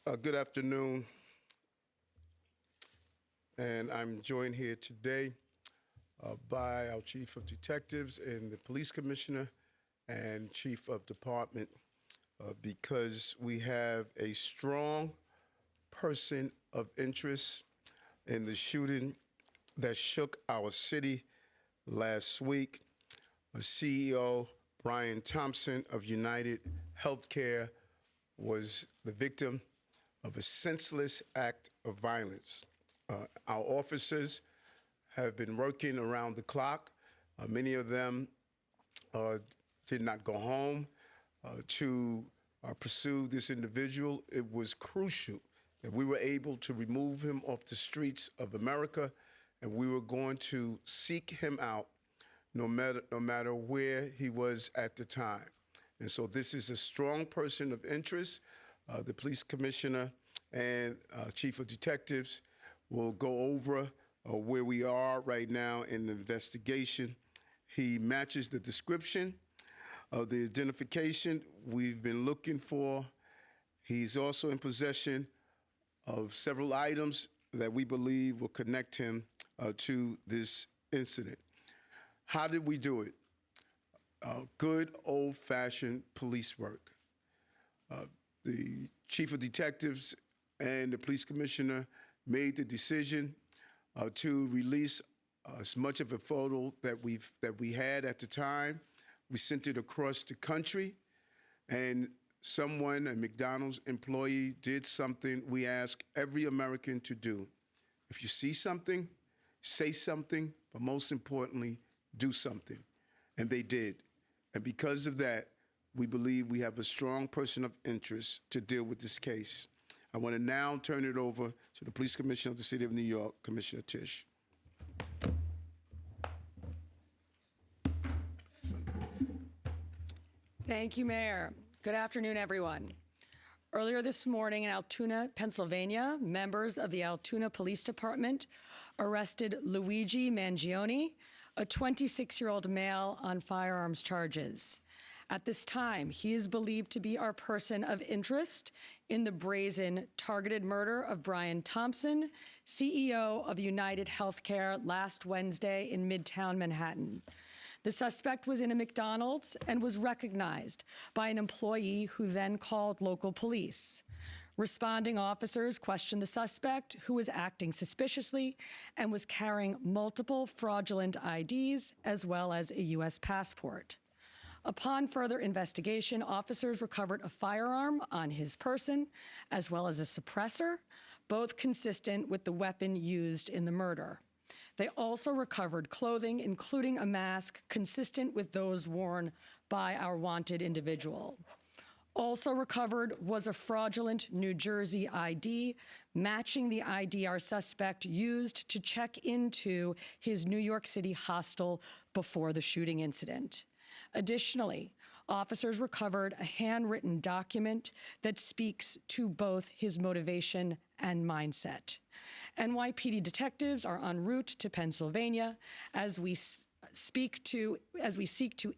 Good afternoon, and I'm joined here today by our Chief of Detectives and the Police Commissioner and Chief of Department because we have a strong person of interest in the shooting that shook our city last week. CEO Brian Thompson of UnitedHealthcare was the victim of a senseless act of violence. Our officers have been working around the clock. Many of them did not go home to pursue this individual. It was crucial that we were able to remove him off the streets of America, and we were going to seek him out no matter where he was at the time. And so this is a strong person of interest. The police commissioner and chief of detectives will go over where we are right now in the investigation. He matches the description of the identification we've been looking for. He's also in possession of several items that we believe will connect him to this incident. How did we do it? Good old-fashioned police work. The chief of detectives and the police commissioner made the decision to release as much of a photo that we had at the time. We sent it across the country, and someone, a McDonald's employee, did something we ask every American to do. If you see something, say something, but most importantly, do something. And they did. And because of that, we believe we have a strong person of interest to deal with this case. I want to now turn it over to the Police Commissioner of the City of New York, Commissioner Tisch. Thank you, Mayor. Good afternoon, everyone. Earlier this morning in Altoona, Pennsylvania, members of the Altoona Police Department arrested Luigi Mangione, a 26-year-old male, on firearms charges. At this time, he is believed to be our person of interest in the brazen targeted murder of Brian Thompson, CEO of UnitedHealthcare, last Wednesday in Midtown Manhattan. The suspect was in a McDonald's and was recognized by an employee who then called local police. Responding officers questioned the suspect, who was acting suspiciously and was carrying multiple fraudulent IDs as well as a U.S. passport. Upon further investigation, officers recovered a firearm on his person as well as a suppressor, both consistent with the weapon used in the murder. They also recovered clothing, including a mask consistent with those worn by our wanted individual. Also recovered was a fraudulent New Jersey ID, matching the ID our suspect used to check into his New York City hostel before the shooting incident. Additionally, officers recovered a handwritten document that speaks to both his motivation and mindset. NYPD detectives are en route to Pennsylvania as we seek to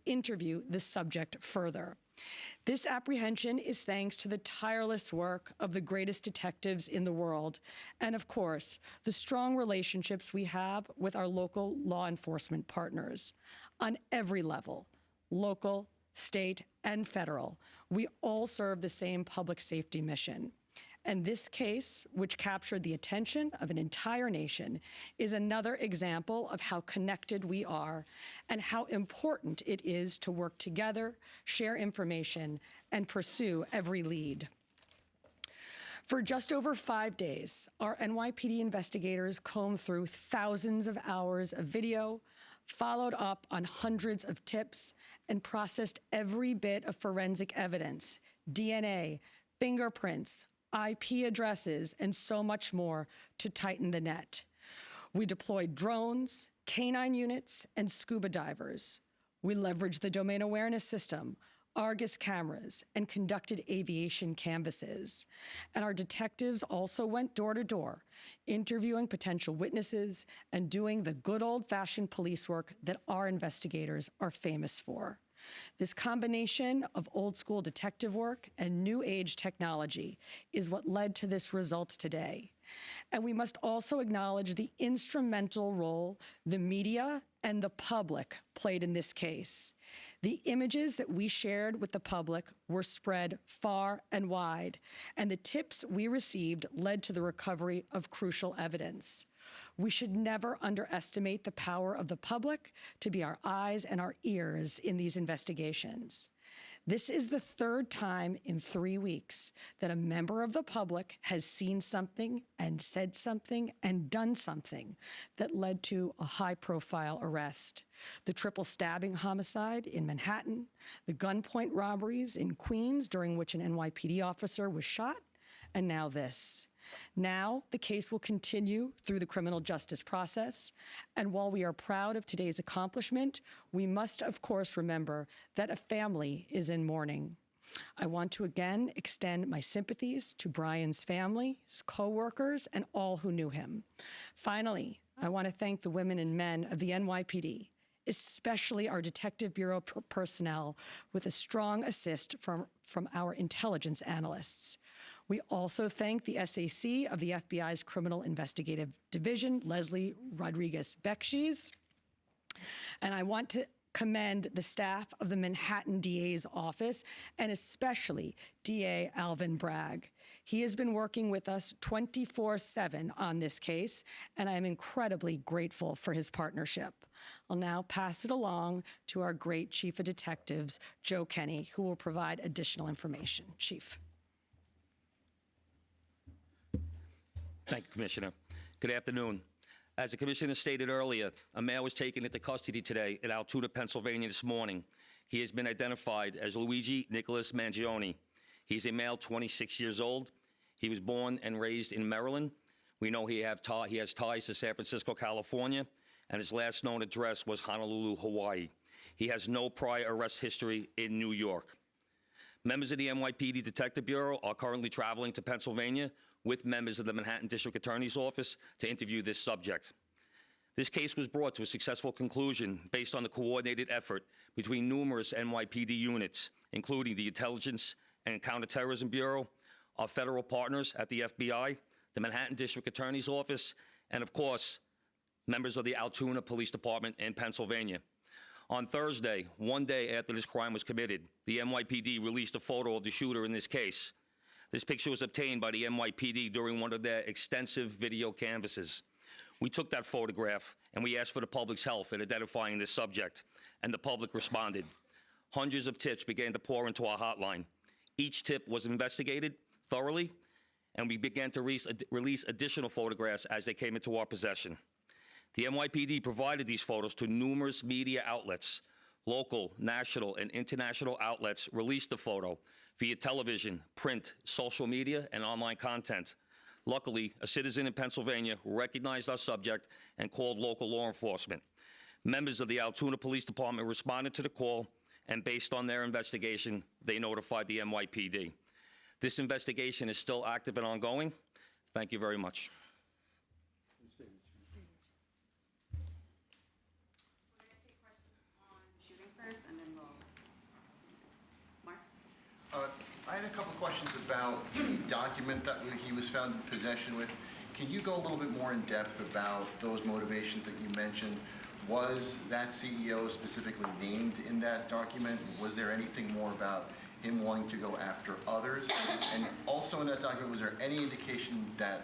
interview the subject further. This apprehension is thanks to the tireless work of the greatest detectives in the world, and of course, the strong relationships we have with our local law enforcement partners. On every level, local, state, and federal, we all serve the same public safety mission. And this case, which captured the attention of an entire nation, is another example of how connected we are and how important it is to work together, share information, and pursue every lead. For just over 5 days, our NYPD investigators combed through thousands of hours of video, followed up on hundreds of tips, and processed every bit of forensic evidence, DNA, fingerprints, IP addresses, and so much more to tighten the net. We deployed drones, canine units, and scuba divers. We leveraged the domain awareness system, Argus cameras, and conducted aviation canvasses. And our detectives also went door to door, interviewing potential witnesses and doing the good old-fashioned police work that our investigators are famous for. This combination of old school detective work and new age technology is what led to this result today. And we must also acknowledge the instrumental role the media and the public played in this case. The images that we shared with the public were spread far and wide, and the tips we received led to the recovery of crucial evidence. We should never underestimate the power of the public to be our eyes and our ears in these investigations. This is the third time in 3 weeks that a member of the public has seen something and said something and done something that led to a high-profile arrest. The triple stabbing homicide in Manhattan, the gunpoint robberies in Queens during which an NYPD officer was shot, and now this. Now, the case will continue through the criminal justice process, and while we are proud of today's accomplishment, we must, of course, remember that a family is in mourning. I want to again extend my sympathies to Brian's family, his co-workers, and all who knew him. Finally, I want to thank the women and men of the NYPD, especially our Detective Bureau personnel, with a strong assist from our intelligence analysts. We also thank the SAC of the FBI's Criminal Investigative Division, Leslie Rodriguez-Bekshies. And I want to commend the staff of the Manhattan DA's office, and especially DA Alvin Bragg. He has been working with us 24/7 on this case, and I am incredibly grateful for his partnership. I'll now pass it along to our great Chief of Detectives, Joe Kenny, who will provide additional information. Chief. Thank you, Commissioner. Good afternoon. As the Commissioner stated earlier, a male was taken into custody today in Altoona, Pennsylvania this morning. He has been identified as Luigi Nicholas Mangione. He's a male, 26 years old. He was born and raised in Maryland. We know he has ties to San Francisco, California, and his last known address was Honolulu, Hawaii. He has no prior arrest history in New York. Members of the NYPD Detective Bureau are currently traveling to Pennsylvania with members of the Manhattan District Attorney's Office to interview this subject. This case was brought to a successful conclusion based on the coordinated effort between numerous NYPD units, including the Intelligence and Counterterrorism Bureau, our federal partners at the FBI, the Manhattan District Attorney's Office, and of course, members of the Altoona Police Department in Pennsylvania. On Thursday, one day after this crime was committed, the NYPD released a photo of the shooter in this case. This picture was obtained by the NYPD during one of their extensive video canvasses. We took that photograph and we asked for the public's help in identifying this subject, and the public responded. Hundreds of tips began to pour into our hotline. Each tip was investigated thoroughly, and we began to release additional photographs as they came into our possession. The NYPD provided these photos to numerous media outlets. Local, national, and international outlets released the photo via television, print, social media, and online content. Luckily, a citizen in Pennsylvania recognized our subject and called local law enforcement. Members of the Altoona Police Department responded to the call, and based on their investigation, they notified the NYPD. This investigation is still active and ongoing. Thank you very much. I had a couple of questions about the document that he was found in possession with. Can you go a little bit more in depth about those motivations that you mentioned? Was that CEO specifically named in that document? Was there anything more about him wanting to go after others? And also in that document, was there any indication that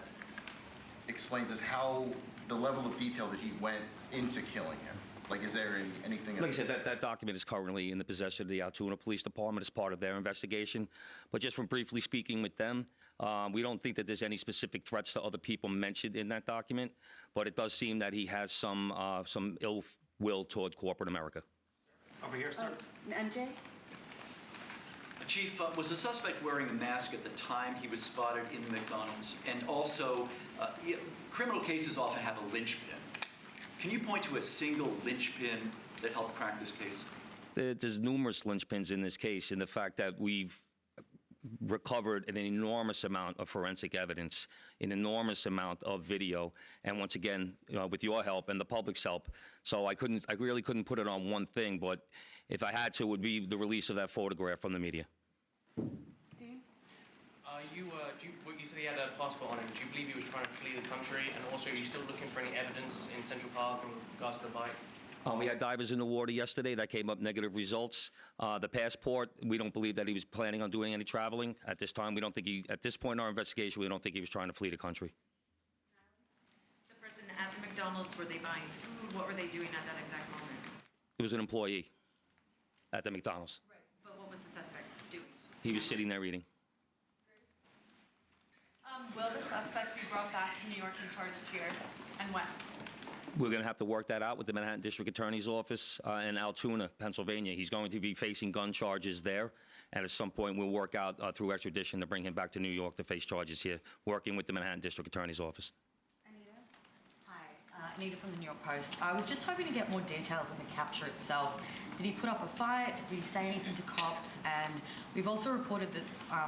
explains us how the level of detail that he went into killing him? Like, is there anything? Like I said, that document is currently in the possession of the Altoona Police Department as part of their investigation. But just from briefly speaking with them, we don't think that there's any specific threats to other people mentioned in that document. But it does seem that he has some ill will toward corporate America. Over here, sir. MJ? Chief, was the suspect wearing a mask at the time he was spotted in McDonald's? And also, criminal cases often have a linchpin. Can you point to a single linchpin that helped crack this case? There's numerous linchpins in this case, in the fact that we've recovered an enormous amount of forensic evidence, an enormous amount of video, and once again, with your help and the public's help. So I really couldn't put it on one thing, but If I had to, it would be the release of that photograph from the media. You said he had a passport on him. Do you believe he was trying to flee the country? And also, are you still looking for any evidence in Central Park in regards to the bike? We had divers in the water yesterday that came up negative results. The passport, we don't believe that he was planning on doing any traveling at this time. We don't think he, at this point in our investigation, we don't think he was trying to flee the country. The person at the McDonald's, were they buying food? What were they doing at that exact moment? He was an employee at the McDonald's. Right. But what was the suspect doing? He was sitting there eating. Will the suspect be brought back to New York and charged here, and when? We're going to have to work that out with the Manhattan District Attorney's Office in Altoona, Pennsylvania. He's going to be facing gun charges there, and at some point we'll work out through extradition to bring him back to New York to face charges here, working with the Manhattan District Attorney's Office. Hi, Anita from the New York Post. I was just hoping to get more details on the capture itself. Did he put up a fight? Did he say anything to cops? And we've also reported that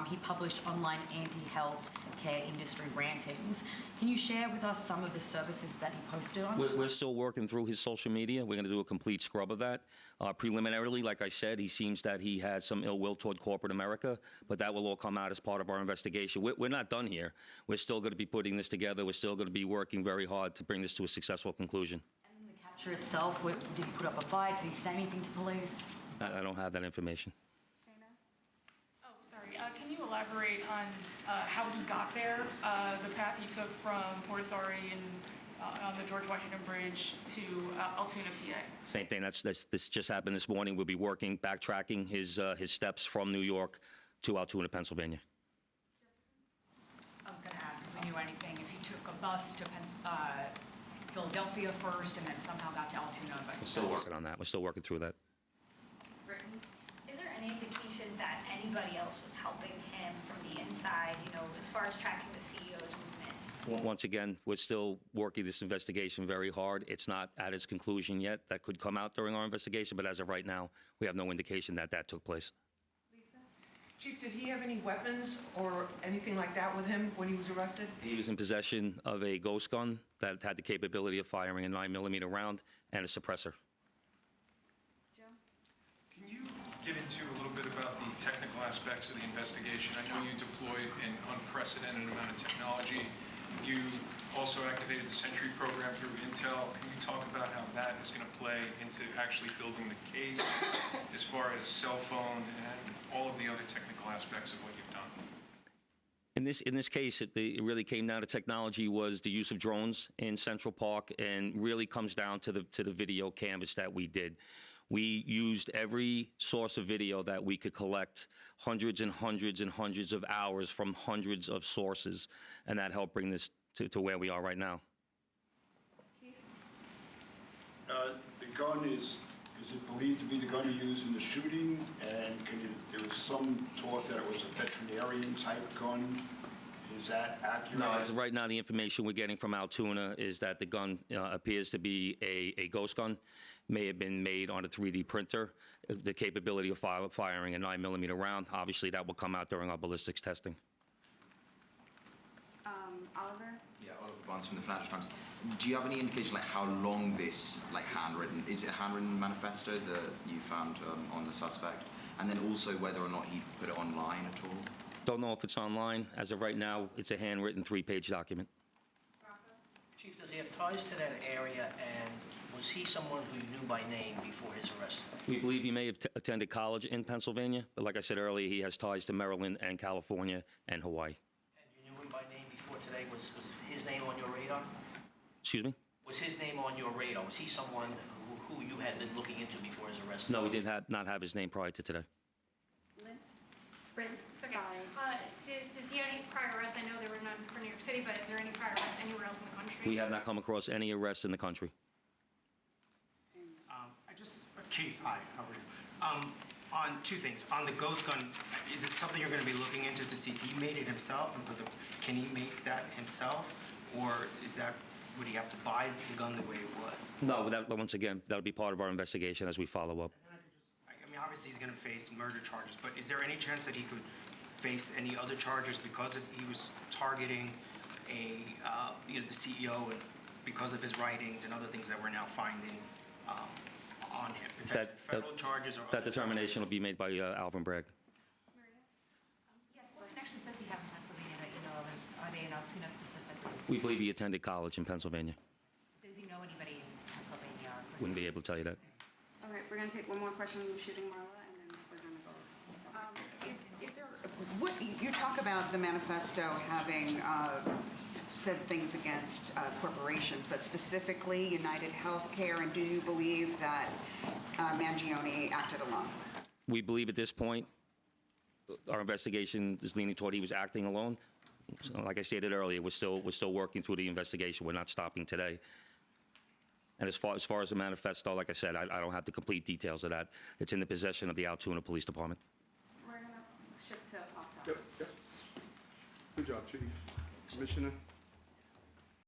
he published online anti-health care industry rantings. Can you share with us some of the services that he posted on? We're still working through his social media. We're going to do a complete scrub of that. Preliminarily, like I said, he seems that he has some ill will toward corporate America, but that will all come out as part of our investigation. We're not done here. We're still going to be putting this together. We're still going to be working very hard to bring this to a successful conclusion. And the capture itself, did he put up a fight? Did he say anything to police? I don't have that information. Oh, sorry. Can you elaborate on how he got there, the path he took from Port Authority and on the George Washington Bridge to Altoona, PA? Same thing. This just happened this morning. We'll be working, backtracking his steps from New York to Altoona, Pennsylvania. I was going to ask if we knew anything, if he took a bus to Philadelphia first and then somehow got to Altoona. But We're still working on that. We're still working through that. Is there any indication that anybody else was helping him from the inside, as far as tracking the CEO's movements? Once again, we're still working this investigation very hard. It's not at its conclusion yet. That could come out during our investigation, but as of right now, we have no indication that that took place. Chief, did he have any weapons or anything like that with him when he was arrested? He was in possession of a ghost gun that had the capability of firing a 9mm round and a suppressor. Can you get into a little bit about the technical aspects of the investigation? I know you deployed an unprecedented amount of technology. You also activated the Sentry program through Intel. Can you talk about how that is going to play into actually building the case as far as cell phone and all of the other technical aspects of what you've done? In this case, it really came down to technology was the use of drones in Central Park, and really comes down to the video canvas that we did. We used every source of video that we could collect, hundreds and hundreds and hundreds of hours from hundreds of sources, and that helped bring this to where we are right now. The gun is it believed to be the gun you used in the shooting? And there was some talk that it was a veterinarian type gun. Is that accurate? No, as of right now, the information we're getting from Altoona is that the gun appears to be a ghost gun. May have been made on a 3D printer. The capability of firing a 9mm round, obviously that will come out during our ballistics testing. Oliver? Yeah, Oliver Barnes from the Financial Times. Do you have any indication how long this handwritten, is it a handwritten manifesto that you found on the suspect? And then also whether or not he put it online at all? Don't know if it's online. As of right now, it's a handwritten 3-page document. Chief, does he have ties to that area, and was he someone who you knew by name before his arrest? We believe he may have attended college in Pennsylvania, but like I said earlier, he has ties to Maryland and California and Hawaii. And you knew him by name before today? Was his name on your radar? Excuse me? Was his name on your radar? Was he someone who you had been looking into before his arrest? No, we did not have his name prior to today. Brent, it's okay. Does he have any prior arrests? I know there were none for New York City, but is there any prior arrests anywhere else in the country? We have not come across any arrests in the country. Chief, hi, how are you? On two things. On the ghost gun, is it something you're going to be looking into to see if he made it himself? And can he make that himself? Or would he have to buy the gun the way it was? No, once again, that'll be part of our investigation as we follow up. I mean, obviously he's going to face murder charges, but is there any chance that he could face any other charges because he was targeting the CEO and because of his writings and other things that we're now finding on him? Potential federal charges or That other determination will be made by Alvin Bragg. Yes, what connections does he have in Pennsylvania that you know of? And are they in Altoona specifically? We believe he attended college in Pennsylvania. Does he know anybody in Pennsylvania? Wouldn't be able to tell you that. All right, we're going to take one more question on the shooting, Marla, and then we're going to go. What you talk about the manifesto having said things against corporations, but specifically UnitedHealthcare, and do you believe that Mangione acted alone? We believe at this point, our investigation is leaning toward he was acting alone. So, like I stated earlier, we're still working through the investigation. We're not stopping today. And as far as the manifesto, like I said, I don't have the complete details of that. It's in the possession of the Altoona Police Department. We're going to shift to opt-out. Yep. Good job, Chief. Commissioner?